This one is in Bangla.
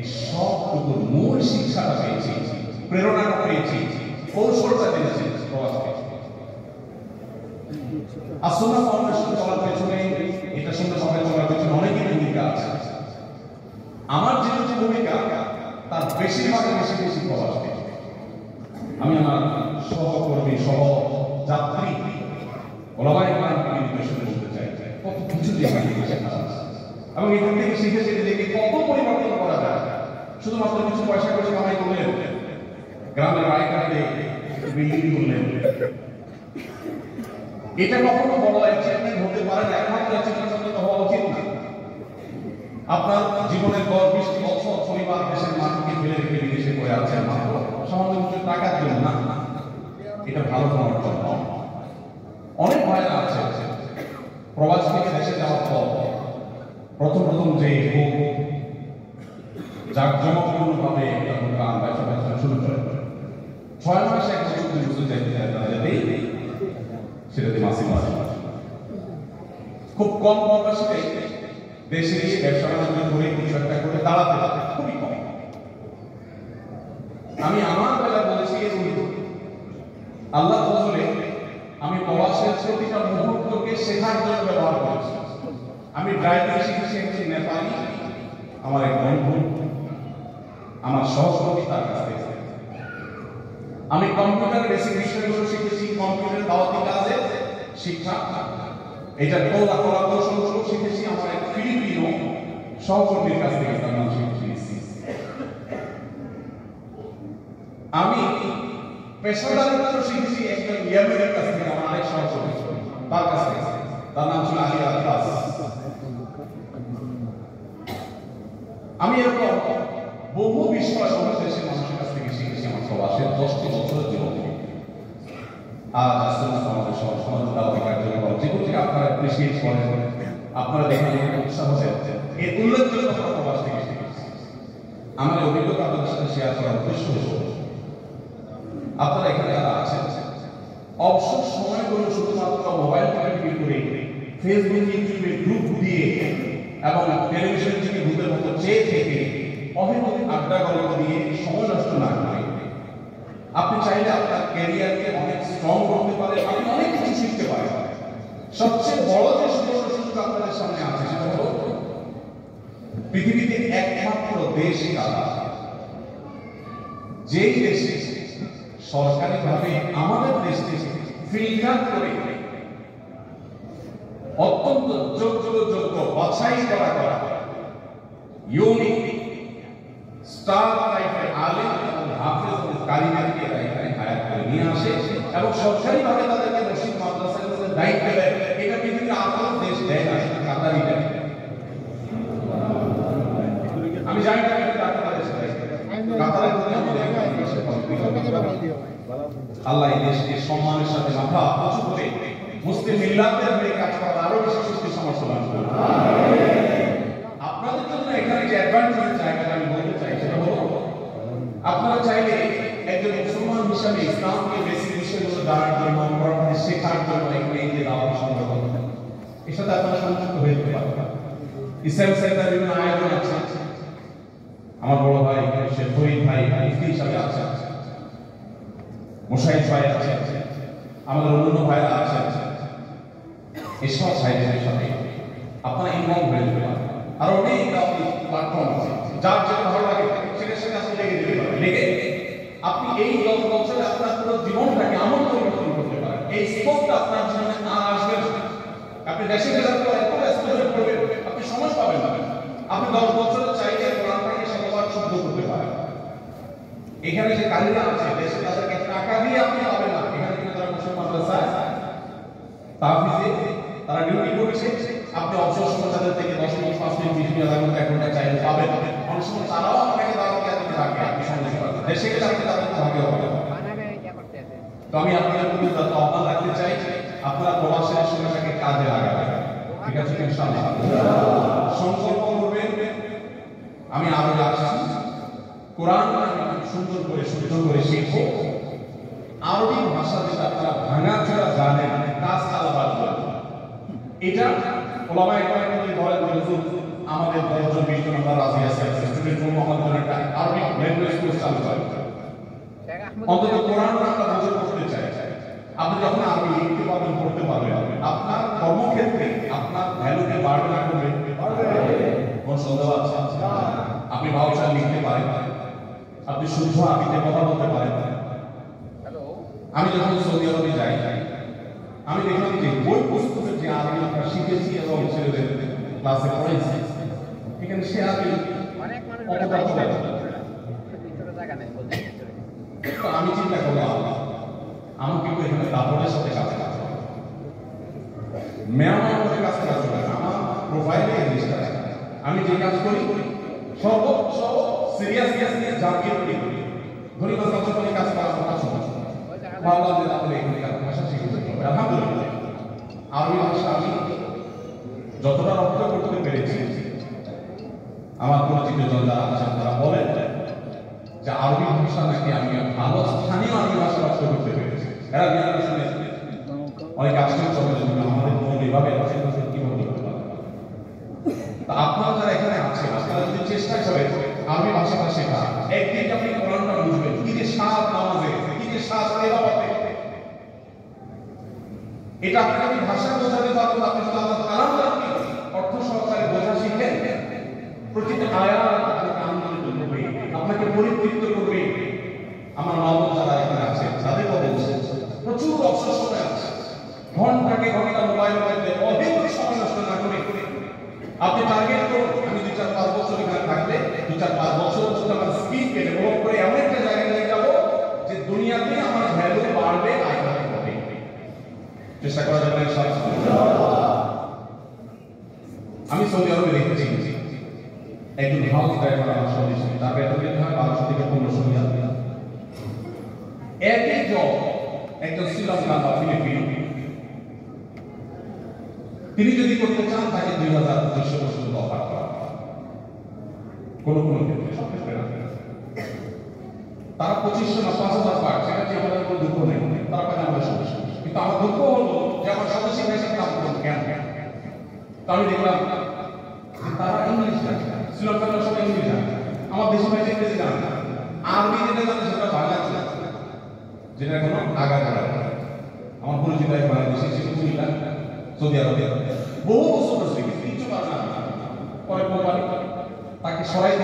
এই সবটুকুর মূল শিক্ষাটা পেয়েছি, প্রেরণাটা পেয়েছি, কৌশলটা পেয়েছি প্রবাস থেকে। আসুন্নাহ ফাউন্ডেশন চলার পেছনে, এটা সুন্দরভাবে চলার পেছনে অনেকের ভূমিকা আছে। আমার যে ভূমিকা তার বেশিরভাগের বেশি প্রবাস থেকে। আমি আমার সহকর্মী সহ যাত্রী ওলামায়ে কেরামকে নির্দেশনা করতে চাই কত কিছু শেখা আছে এবং এখান থেকে শিখে দেখে কত পরিবর্তন করা যায়। শুধুমাত্র কিছু পয়সা করে কামাই করলেন, গ্রামের রায়কাটে বিল্ডিং করলেন, এটা কখনো বড় অ্যাচিভমেন্ট হতে পারে না। একমাত্র অ্যাচিভমেন্ট হওয়া উচিত না। আপনার জীবনের 10-20 বছর পরিবার দেশের মাটিকে ফেলে রেখে বিদেশে পড়ে আছেন মাত্র সামান্য কিছু টাকার জন্য না, এটা ভালো করার জন্য। অনেক ভাইরা আছে প্রবাস থেকে দেশে যাওয়ার পর প্রথম যে জাঁকজমকপূর্ণভাবে গান ব্যবসা শুরু করে 6 মাস 1 বছর 2 বছর যাইতে সেটাতে মাসি খুব কম বয়সে দেশে গিয়ে ব্যবসা বাণিজ্য করে কিছু একটা করে দাঁড়াতে পারে, খুবই কম। আমি আমার বেলা বলেছি আল্লাহ ফজলে আমি প্রবাসের প্রতিটা মুহূর্তকে শেখার জন্য ব্যবহার করেছি। আমি ড্রাইভিং শিখেছি একজন নেপালি আমার এক বন্ধু, আমার সহকর্মী তার কাছ থেকে। আমি কম্পিউটার বেসিক বিষয়গুলো শিখেছি, কম্পিউটার দাওয়াতি কাজে শিক্ষা, এটা কৌশলগুলো শিখেছি আমার এক ফিলিপিনো সহকর্মীর কাছ থেকে, তার নাম শিখেছি। আমি পেশাদারিত্ব শিখেছি একজন ইয়ামেনের কাছ থেকে, আমার আরেক সহকর্মী তার কাছ থেকে, তার নাম ছিল আলী আব্বাস। আমি এরকম বহু বিষয় বহু দেশের মানুষের কাছ থেকে শিখেছি আমার প্রবাসের 10টি বছরের জীবন থেকে। আজ আসুন্নাহ ফাউন্ডেশন সমাজের দাওয়াতি কার্যক্রম যেগুলো থেকে আপনারা অ্যাপ্রিসিয়েট করেন, আপনারা দেখেন উৎসাহ হচ্ছে, এর উল্লেখযোগ্য কথা প্রবাস থেকে শিখেছি। আমার অভিজ্ঞতা আপনাদের সাথে শেয়ার করার উদ্দেশ্য হল আপনারা এখানে যারা আছেন অবসর সময়গুলো শুধুমাত্র মোবাইল টিভি করে ফেসবুক ইউটিউবে গ্রুপ দিয়ে এবং টেলিভিশন থেকে ভূতের মতো চেয়ে থেকে অহেতুক আড্ডা গল্প দিয়ে সময় নষ্ট না করে আপনি চাইলে আপনার ক্যারিয়ারকে অনেক স্ট্রং করতে পারে, আপনি অনেক কিছু শিখতে পারেন। সবচেয়ে বড় যে সুযোগ আপনাদের সামনে আছে সেটা হলো পৃথিবীতে একমাত্র দেশ কারা যেই দেশে সরকারিভাবে আমাদের দেশ থেকে ফিল্টার করে অত্যন্ত যোগ্য বাছাই করা ইউনিক স্টার টাইপের আলেম এবং হাফেজ ও কারিগরকে এখানে হায়ার করে নিয়ে আসে এবং সরকারিভাবে তাদেরকে মসজিদ মাদ্রাসার দায়িত্ব দেয়। এটা পৃথিবীর আর কোনো দেশ দেয় না, সেটা কাতারই দেয়। আমি জানি না এটা কাতারের দেশে কাতারের আল্লাহ এই দেশকে সম্মানের সাথে মাথা উঁচু করে মুসলিম মিল্লাতের হয়ে কাজ করার আরো বেশি শক্তি সামর্থ্য দান করুন। আপনাদের জন্য এখানে যে অ্যাডভান্টেজ জায়গাটা আমি বলতে চাই সেটা হলো আপনারা চাইলে একজন মুসলমান হিসাবে ইসলামকে বেসিক বিষয়গুলো জানার জন্য, কোরআন শেখার জন্য এখানে এই যে দাওয়াত সংগ্রহ করেন, এর সাথে আপনারা সংযুক্ত হয়ে যেতে পারবেন। ইসলাম সেন্টার বিভিন্ন আয়োজন আছে, আমার বড় ভাই শেখ ফরিদ ভাই মুফতি হিসাবে আছে, মুশাহিদ ভাই আছে, আমাদের অন্যান্য ভাইরা আছে। এসব ভাইদের সাথে আপনারা ইনভলভ হয়ে যেতে পারেন। আর অনেক প্ল্যাটফর্ম আছে, যার যেটা ভালো লাগে সেটার সাথে আপনি লেগে যেতে পারেন। লেগে আপনি এই 10 বছরে আপনার পুরো জীবনটাকে আমল পরিবর্তন করতে পারেন। এই স্কোপটা আপনার জীবনে আর আসবে না। আপনি দেশে যাওয়ার পর এত এক্সপোজার করবেন, আপনি সময় পাবেন না। আপনি 10 বছরে চাইলে কোরআনটাকে শতবার শুদ্ধ করতে পারেন। এখানে যে কারিরা আছে দেশে তাদেরকে টাকা দিয়ে আপনি পাবেন না। এখানে কিন্তু তারা মুসলিম মাদ্রাসায় তাহফিজে তারা ডিউটি করছে, আপনি অবসর সময় তাদের থেকে 10 মিনিট 5 মিনিট 20 মিনিট আধা ঘন্টা 1 ঘন্টা চাইলে পাবেন। অনেক সময় তারাও আপনাকে দাওয়াত দিতে থাকে, আপনি সঙ্গে পাবেন। দেশে গেলে আপনি তাদের ভাগে হবে। তো আমি আপনাদের প্রতি যত আহ্বান রাখতে চাই, আপনারা প্রবাসের সময়টাকে কাজে লাগাবেন। ঠিক আছে ইনশাআল্লাহ? সংকল্প করবেন আমি আরো যাচ্ছি, কোরআন সুন্দর করে শুদ্ধ করে শিখবো, আরবি ভাষা যেটা আপনারা ভাঙাচোরা জানেন, কাজ আলাদা। এটা ওলামায়ে কেরাম বলেন আমাদের 10 জন 20 জন আমরা রাজি আছি স্টুডেন্ট রুম আমাদের জন্য একটা আরবিক ল্যাঙ্গুয়েজ কোর্স চালু করে অন্তত কোরআন আমরা বুঝে পড়তে চাই। আপনি যখন আরবি লিখতে পারবেন পড়তে পারবেন আপনার কর্মক্ষেত্রে আপনার ভ্যালুকে বাড়বে না কমবে? কোন সন্দেহ আছে? আপনি ভাষা লিখতে পারেন, আপনি শুদ্ধ আরবিতে কথা বলতে পারেন। আমি যখন সৌদি আরবে যাই আমি দেখলাম যে বই পুস্তকের যে আরবি আমরা শিখেছি এবং ছেলেদের ক্লাসে পড়েছি এখানে সে আরবি আমি চিন্তা করলাম আমাকে তো এখানে দাপটের সাথে কাজ করতে হবে, মেয়ামার মধ্যে কাজ করতে হবে। আমার প্রোফাইলে জিনিসটা আমি যে কাজ করি সর্বোচ্চ সিরিয়াস জাতীয় করি ধনী বাস্তবতার কাজ করা আমার সহজ। ভাবলাম যে তাহলে এখানে ভাষা শিখতে হবে। আলহামদুলিল্লাহ আরবি ভাষা আমি যতটা রপ্ত করতে পেরেছি আমার পরিচিত জন যারা আছেন তারা বলেন যে আরবি ভাষা নাকি আমি ভালো স্থানীয় আরবি ভাষা রপ্ত করতে পেরেছি। এরা বিহারে শুনে অনেক আশ্চর্য হবে যে আমাদের মন এইভাবে কিভাবে করতে পারে। তা আপনারা যারা এখানে আছেন আপনারা যদি চেষ্টা করেন আরবি ভাষাটা শেখা, একদিন আপনি কোরআনটা বুঝবেন কি যে সাত নামাজে কি যে সাত তেলাওয়াতে, এটা আপনাকে আমি ভাষা বোঝাতে পারবো না। আপনি যদি আল্লাহর কালামটা অর্থ সহকারে বোঝা শিখেন প্রতিটি আয়াত আপনাকে আনন্দিত করবে, আপনাকে পরিতৃপ্ত করবে। আমার মামা যারা এখানে আছে তাদের বলছে প্রচুর অবসর সময় আছে, ঘন্টাকে ঘন্টা মোবাইল মধ্যে অহেতুক সময় নষ্ট না করে আপনি টার্গেট করুন আমি 2-4-5 বছর এখানে থাকলে 2-4-5 বছর আমার স্কিলকে ডেভেলপ করে এমন একটা জায়গায় নিয়ে যাবো যে দুনিয়াতে আমার ভ্যালু বাড়বে আখেরাতে হবে। চেষ্টা করা যাবে ইনশাআল্লাহ। আমি সৌদি আরবে দেখেছি একজন হাউস ড্রাইভার আমার স্বদেশী তার বেতন দিতে হয় 1200 থেকে 1500 রিয়াল। একই জব একজন শ্রীলঙ্কান বা ফিলিপিন তিনি যদি করতে চান তাকে 2200 পর্যন্ত অফার করা কোন ক্ষেত্রে সব ক্ষেত্রে না। তারা 2500 না 5000 পায়, সেটা যে আমাদের কোনো দুঃখ নেই, তারা পায় আমাদের সমস্যা। কিন্তু আমার দুঃখ হলো যে আমার স্বদেশী ভাষা কাজ করতে কেন আমি দেখলাম তারা ইংলিশ জানে, শ্রীলঙ্কার সবাই ইংলিশ জানে, আমার দেশি ভাষা ইংরেজি জানে না, আরবি যেটা জানে সেটা বাংলা জানে, যেটা কোনো আগা করা। আমার পরিচিত এক বাংলাদেশি শিক্ষক সৌদি আরবে বহু বছর শিখেছে, কিছু পারে না, পরে কোম্পানি তাকে সরাই